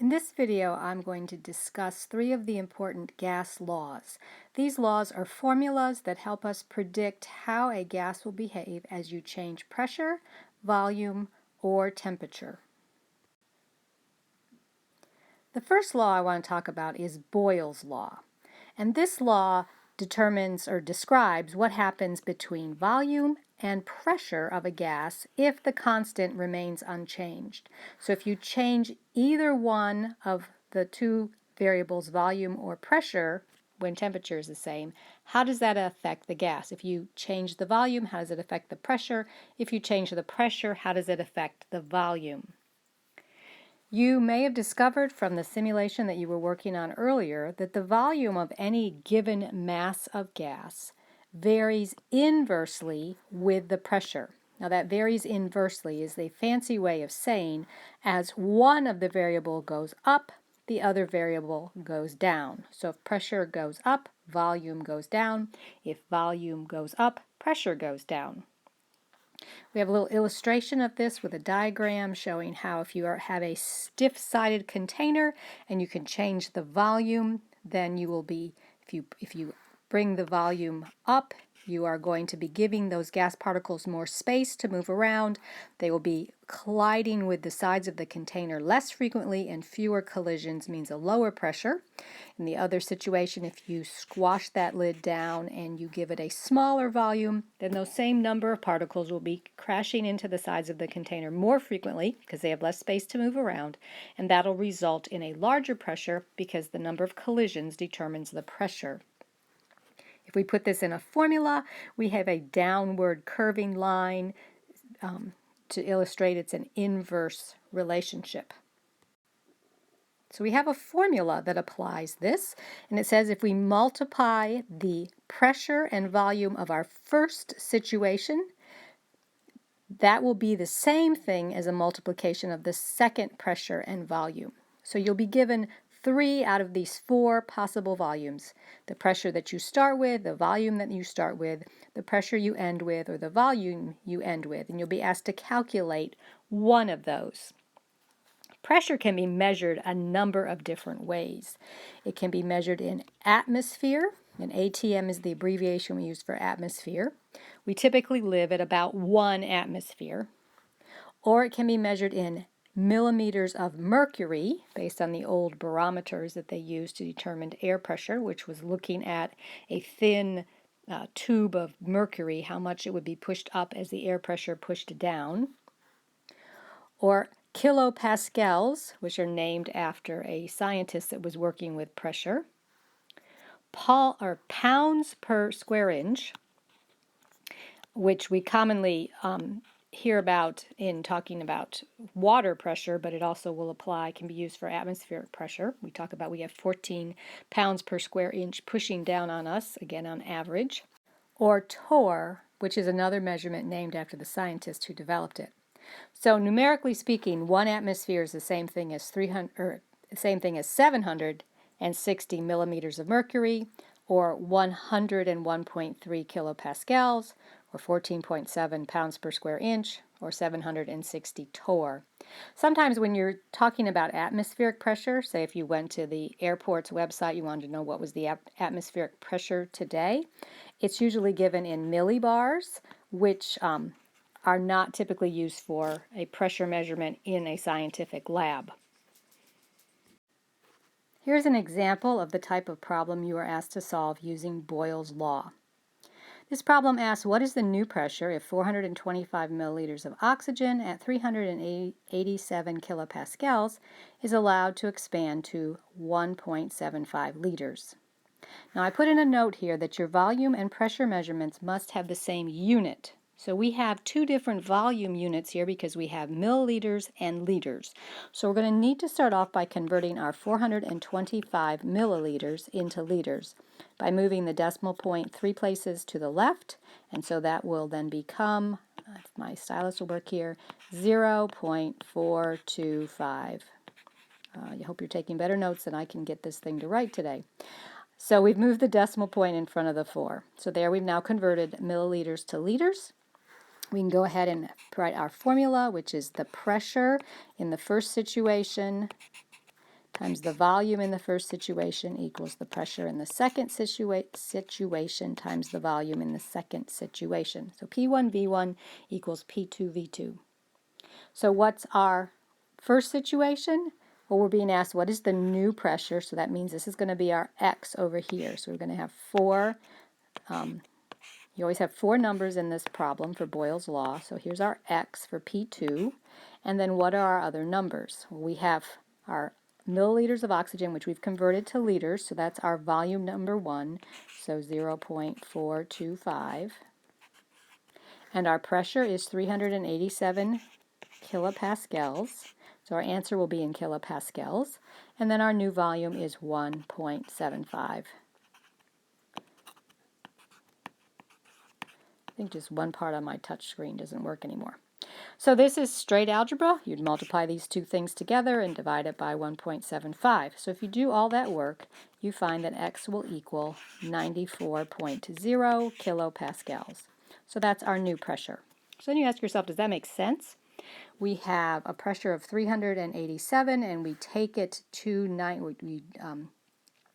In this video, I'm going to discuss three of the important gas laws. These laws are formulas that help us predict how a gas will behave as you change pressure, volume, or temperature. The first law I want to talk about is Boyles Law. And this law determines or describes what happens between volume and pressure of a gas if the constant remains unchanged. So if you change either one of the two variables, volume or pressure, when temperature is the same, how does that affect the gas? If you change the volume, how does it affect the pressure? If you change the pressure, how does it affect the volume? You may have discovered from the simulation that you were working on earlier that the volume of any given mass of gas varies inversely with the pressure. Now that varies inversely is a fancy way of saying as one of the variable goes up, the other variable goes down. So if pressure goes up, volume goes down. If volume goes up, pressure goes down. We have a little illustration of this with a diagram showing how if you have a stiff-sided container and you can change the volume, then you will be, if you bring the volume up, you are going to be giving those gas particles more space to move around. They will be colliding with the sides of the container less frequently, and fewer collisions means a lower pressure. In the other situation, if you squash that lid down and you give it a smaller volume, then those same number of particles will be crashing into the sides of the container more frequently because they have less space to move around, and that'll result in a larger pressure because the number of collisions determines the pressure. If we put this in a formula, we have a downward curving line to illustrate it's an inverse relationship. So we have a formula that applies this, and it says if we multiply the pressure and volume of our first situation, that will be the same thing as a multiplication of the second pressure and volume. So you'll be given 3 out of these 4 possible volumes: the pressure that you start with, the volume that you start with, the pressure you end with, or the volume you end with, and you'll be asked to calculate one of those. Pressure can be measured a number of different ways. It can be measured in atmosphere, and ATM is the abbreviation we use for atmosphere. We typically live at about 1 atmosphere. Or it can be measured in millimeters of mercury, based on the old barometers that they used to determine air pressure, which was looking at a thin tube of mercury, how much it would be pushed up as the air pressure pushed down. Or kilopascals, which are named after a scientist that was working with pressure. Pounds per square inch, which we commonly hear about in talking about water pressure, but it also will apply, can be used for atmospheric pressure. We talk about we have 14 pounds per square inch pushing down on us, again on average. Or torr, which is another measurement named after the scientist who developed it. So numerically speaking, 1 atmosphere is the same thing as 760 millimeters of mercury, or 101.3 kilopascals, or 14.7 pounds per square inch, or 760 torr. Sometimes when you're talking about atmospheric pressure, say if you went to the airport's website, you wanted to know what was the atmospheric pressure today, it's usually given in millibars, which are not typically used for a pressure measurement in a scientific lab. Here's an example of the type of problem you are asked to solve using Boyles Law. This problem asks, what is the new pressure if 425 milliliters of oxygen at 387 kilopascals is allowed to expand to 1.75 liters? Now I put in a note here that your volume and pressure measurements must have the same unit. So we have 2 different volume units here because we have milliliters and liters. So we're going to need to start off by converting our 425 milliliters into liters by moving the decimal point 3 places to the left, and so that will then become, if my stylus will work here, 0.425. I hope you're taking better notes than I can get this thing to write today. So we've moved the decimal point in front of the 4. So there we've now converted milliliters to liters. We can go ahead and write our formula, which is the pressure in the first situation times the volume in the first situation equals the pressure in the second situation times the volume in the second situation. So P1V1 equals P2V2. So what's our first situation? Well, we're being asked what is the new pressure, so that means this is going to be our X over here. So we're going to have four, you always have four numbers in this problem for Boyle's Law. So here's our X for P2. And then what are our other numbers? Well, we have our milliliters of oxygen, which we've converted to liters, so that's our volume number 1, so 0.425. And our pressure is 387 kilopascals, so our answer will be in kilopascals. And then our new volume is 1.75. I think just one part on my touch screen doesn't work anymore. So this is straight algebra. You'd multiply these two things together and divide it by 1.75. So if you do all that work, you find that X will equal 94.0 kilopascals. So that's our new pressure. So then you ask yourself, does that make sense? We have a pressure of 387 and we take it to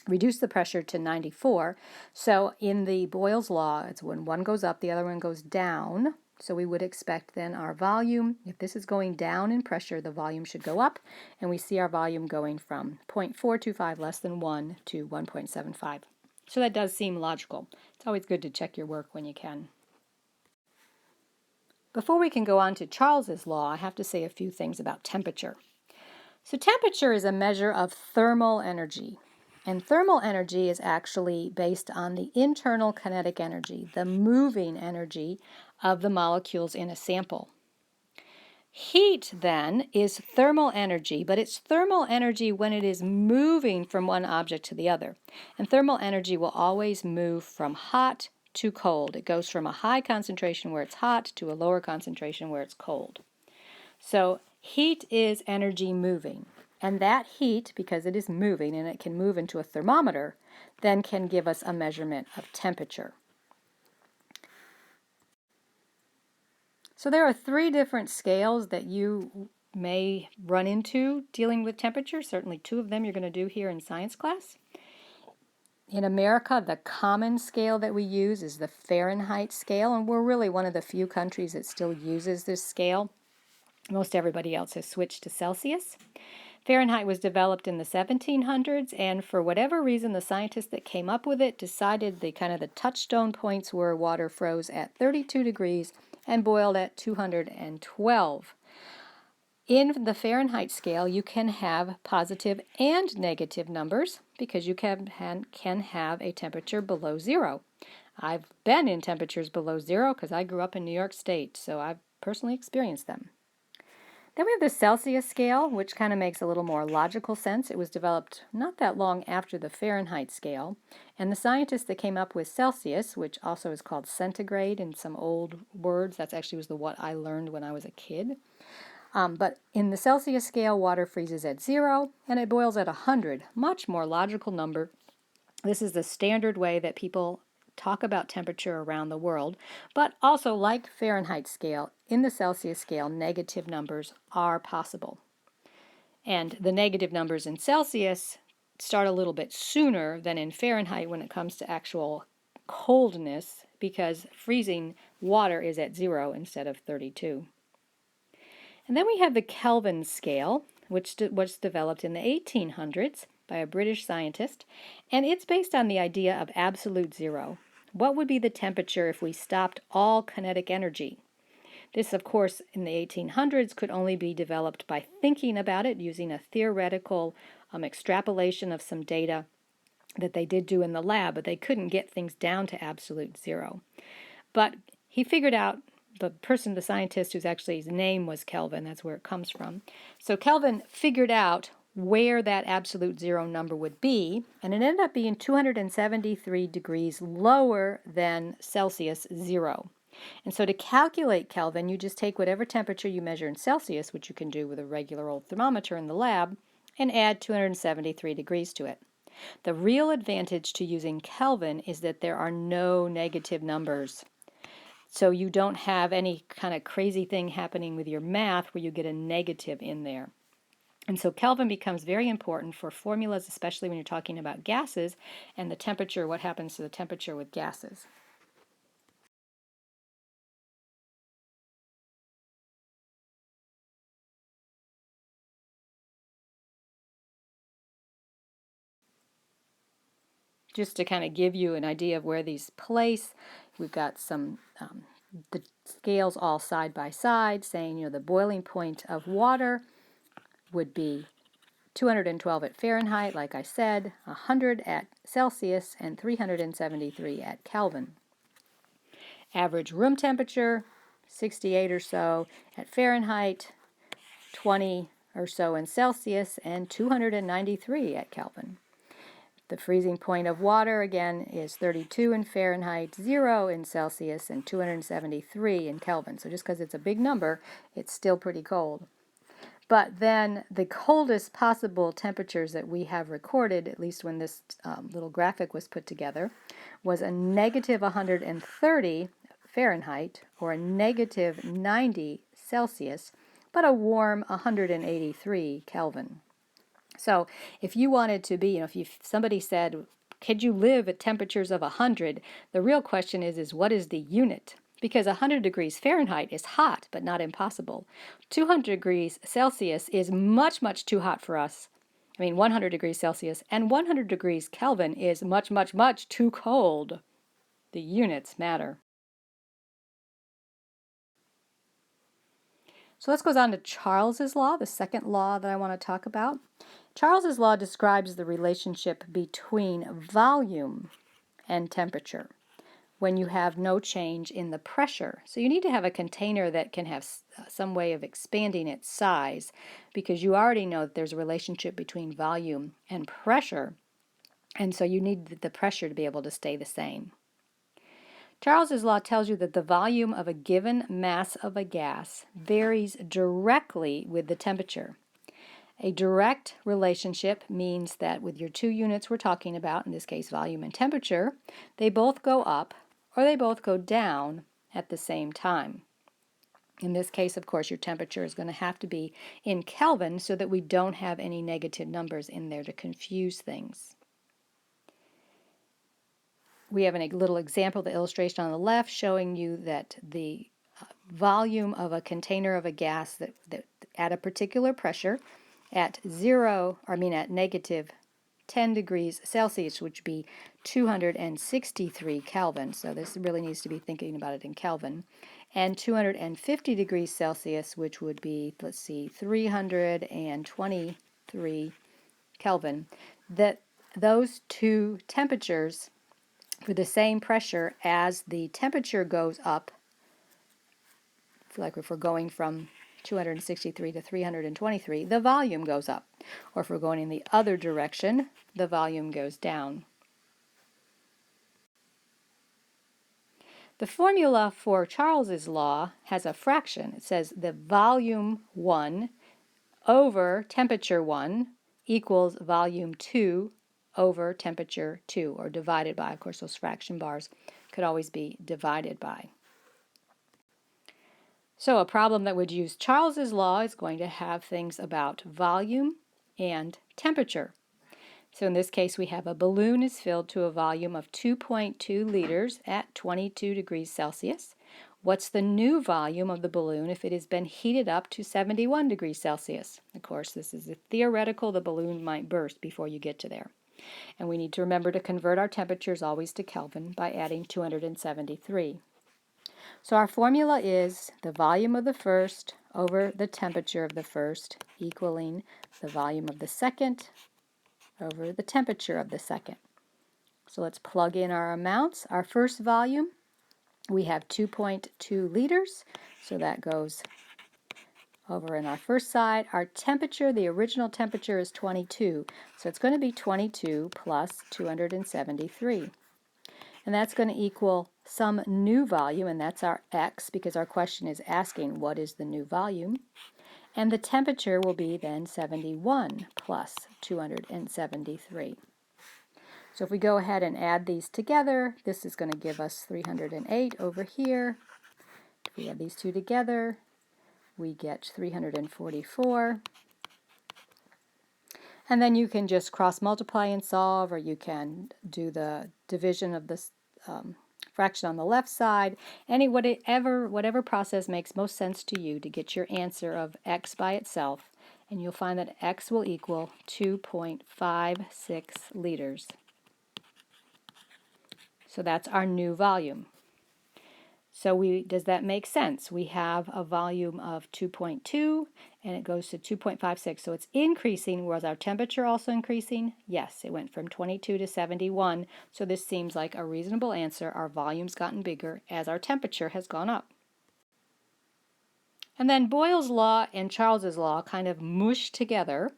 reduce the pressure to 94. So in the Boyle's Law, it's when one goes up, the other one goes down. So we would expect then our volume, if this is going down in pressure, the volume should go up, and we see our volume going from 0.425 less than 1 to 1.75. So that does seem logical. It's always good to check your work when you can. Before we can go on to Charles's law, I have to say a few things about temperature. So temperature is a measure of thermal energy. And thermal energy is actually based on the internal kinetic energy, the moving energy of the molecules in a sample. Heat, then, is thermal energy, but it's thermal energy when it is moving from one object to the other. And thermal energy will always move from hot to cold. It goes from a high concentration where it's hot to a lower concentration where it's cold. So heat is energy moving. And that heat, because it is moving and it can move into a thermometer, then can give us a measurement of temperature. So there are three different scales that you may run into dealing with temperature. Certainly two of them you're going to do here in science class. In America, the common scale that we use is the Fahrenheit scale, and we're really one of the few countries that still uses this scale. Most everybody else has switched to Celsius. Fahrenheit was developed in the 1700s, and for whatever reason, the scientists that came up with it decided the touchstone points were water froze at 32 degrees and boiled at 212. In the Fahrenheit scale, you can have positive and negative numbers because you can have a temperature below zero. I've been in temperatures below zero because I grew up in New York State, so I've personally experienced them. Then we have the Celsius scale, which kind of makes a little more logical sense. It was developed not that long after the Fahrenheit scale, and the scientists that came up with Celsius, which also is called centigrade in some old words, that's actually was what I learned when I was a kid. But in the Celsius scale, water freezes at 0, and it boils at 100, much more logical number. This is the standard way that people talk about temperature around the world, but also like Fahrenheit scale, in the Celsius scale, negative numbers are possible. And the negative numbers in Celsius start a little bit sooner than in Fahrenheit when it comes to actual coldness, because freezing water is at 0 instead of 32. And then we have the Kelvin scale, which was developed in the 1800s by a British scientist, and it's based on the idea of absolute zero. What would be the temperature if we stopped all kinetic energy? This, of course, in the 1800s could only be developed by thinking about it using a theoretical extrapolation of some data that they did do in the lab, but they couldn't get things down to absolute zero. But he figured out, the scientist his name was Kelvin, that's where it comes from. So Kelvin figured out where that absolute zero number would be, and it ended up being 273 degrees lower than Celsius 0. And so to calculate Kelvin, you just take whatever temperature you measure in Celsius, which you can do with a regular old thermometer in the lab, and add 273 degrees to it. The real advantage to using Kelvin is that there are no negative numbers. So you don't have any kind of crazy thing happening with your math where you get a negative in there. And so Kelvin becomes very important for formulas, especially when you're talking about gases and the temperature, what happens to the temperature with gases. Just to kind of give you an idea of where these place, we've got some the scales all side by side saying, the boiling point of water would be 212 at Fahrenheit, like I said, 100 at Celsius, and 373 at Kelvin. Average room temperature, 68 or so at Fahrenheit, 20 or so in Celsius, and 293 at Kelvin. The freezing point of water, again, is 32 in Fahrenheit, 0 in Celsius, and 273 in Kelvin. So just because it's a big number, it's still pretty cold. But then the coldest possible temperatures that we have recorded, at least when this little graphic was put together, was a negative 130 Fahrenheit or a negative 90 Celsius, but a warm 183 Kelvin. So if you wanted to be, if somebody said, could you live at temperatures of 100? The real question is what is the unit? Because 100 degrees Fahrenheit is hot, but not impossible. 200 degrees Celsius is much, much too hot for us. 100 degrees Celsius and 100 degrees Kelvin is much, much, much too cold. The units matter. So let's go on to Charles's law, the second law that I want to talk about. Charles's law describes the relationship between volume and temperature when you have no change in the pressure. So you need to have a container that can have some way of expanding its size, because you already know that there's a relationship between volume and pressure, and so you need the pressure to be able to stay the same. Charles's law tells you that the volume of a given mass of a gas varies directly with the temperature. A direct relationship means that with your two units we're talking about, in this case volume and temperature, they both go up or they both go down at the same time. In this case, of course, your temperature is going to have to be in Kelvin so that we don't have any negative numbers in there to confuse things. We have a little example, the illustration on the left, showing you that the volume of a container of a gas that at a particular pressure at negative 10 degrees Celsius, which would be 263 Kelvin. So this really needs to be thinking about it in Kelvin. And 250 degrees Celsius, which would be, 323 Kelvin. That those two temperatures for the same pressure, as the temperature goes up, like if we're going from 263 to 323, the volume goes up. Or if we're going in the other direction, the volume goes down. The formula for Charles's law has a fraction. It says the volume 1 over temperature 1 equals volume 2 over temperature 2, or divided by. Of course, those fraction bars could always be divided by. So a problem that would use Charles's law is going to have things about volume and temperature. So in this case, we have a balloon is filled to a volume of 2.2 liters at 22 degrees Celsius. What's the new volume of the balloon if it has been heated up to 71 degrees Celsius? Of course, this is a theoretical. The balloon might burst before you get to there. And we need to remember to convert our temperatures always to Kelvin by adding 273. So our formula is the volume of the first over the temperature of the first equaling the volume of the second over the temperature of the second. So let's plug in our amounts. Our first volume, we have 2.2 liters, so that goes over in our first side. Our temperature, the original temperature is 22, so it's going to be 22 plus 273. And that's going to equal some new volume, and that's our x, because our question is asking what is the new volume. And the temperature will be then 71 plus 273. So if we go ahead and add these together, this is going to give us 308 over here. If we add these two together, we get 344. And then you can just cross multiply and solve, or you can do the division of this fraction on the left side. Whatever process makes most sense to you to get your answer of x by itself, and you'll find that x will equal 2.56 liters. So that's our new volume. So does that make sense? We have a volume of 2.2 and it goes to 2.56. So it's increasing. Was our temperature also increasing? Yes, it went from 22 to 71. So this seems like a reasonable answer. Our volume's gotten bigger as our temperature has gone up. And then Boyle's law and Charles's law kind of mush together,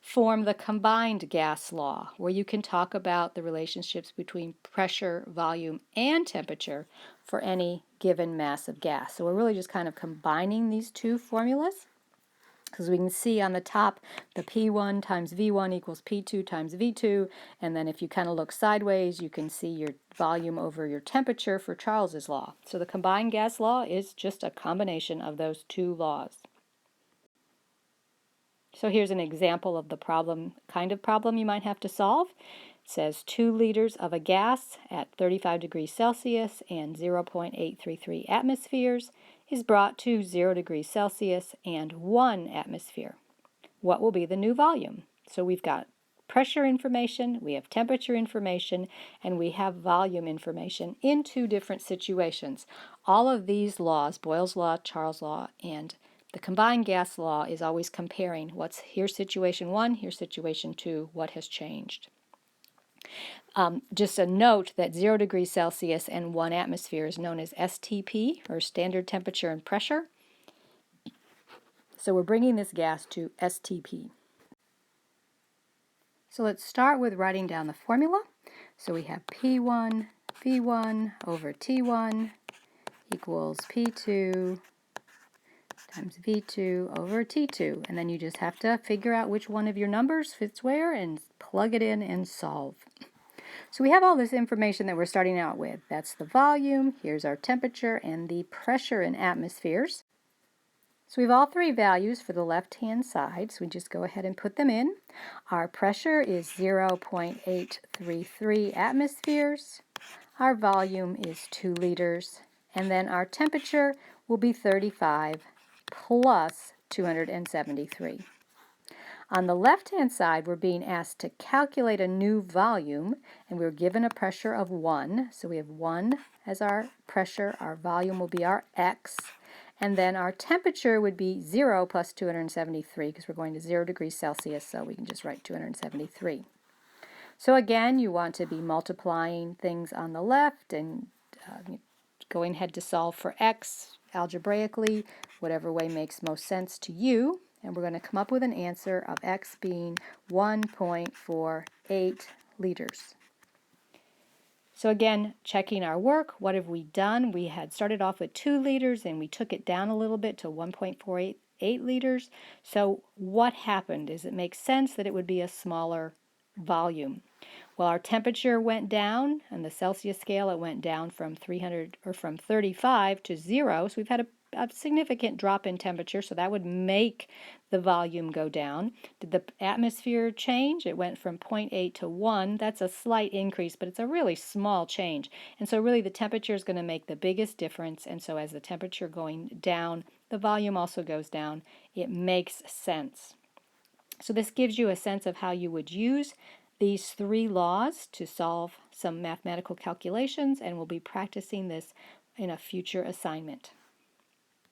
form the combined gas law, where you can talk about the relationships between pressure, volume, and temperature for any given mass of gas. So we're really just kind of combining these two formulas, because we can see on the top the P1 times V1 equals P2 times V2, and then if you kind of look sideways, you can see your volume over your temperature for Charles's law. So the combined gas law is just a combination of those two laws. So here's an example of the kind of problem you might have to solve. It says 2 liters of a gas at 35 degrees Celsius and 0.833 atmospheres is brought to 0 degrees Celsius and 1 atmosphere. What will be the new volume? So we've got pressure information, we have temperature information, and we have volume information in two different situations. All of these laws, Boyle's law, Charles' law, and the combined gas law, is always comparing here's situation 1, here's situation 2, what has changed. Just a note that 0 degrees Celsius and 1 atmosphere is known as STP, or standard temperature and pressure. So we're bringing this gas to STP. So let's start with writing down the formula. So we have P1 V1 over T1 equals P2 times V2 over T2. And then you just have to figure out which one of your numbers fits where and plug it in and solve. So we have all this information that we're starting out with. That's the volume, here's our temperature, and the pressure in atmospheres. So we have all three values for the left-hand side, so we just go ahead and put them in. Our pressure is 0.833 atmospheres. Our volume is 2 liters. And then our temperature will be 35 plus 273. On the left-hand side, we're being asked to calculate a new volume, and we're given a pressure of 1. So we have 1 as our pressure. Our volume will be our X. And then our temperature would be 0 plus 273, because we're going to 0 degrees Celsius, so we can just write 273. So again, you want to be multiplying things on the left and going ahead to solve for x algebraically, whatever way makes most sense to you. And we're going to come up with an answer of x being 1.48 liters. So again, checking our work, what have we done? We had started off with 2 liters and we took it down a little bit to 1.48 liters. So what happened? Does it make sense that it would be a smaller volume? Well, our temperature went down. On the Celsius scale, it went down from 35 to 0. So we've had a significant drop in temperature, so that would make the volume go down. Did the atmosphere change? It went from 0.8 to 1. That's a slight increase, but it's a really small change. And so really the temperature is going to make the biggest difference, and so as the temperature going down, the volume also goes down. It makes sense. So this gives you a sense of how you would use these three laws to solve some mathematical calculations, and we'll be practicing this in a future assignment.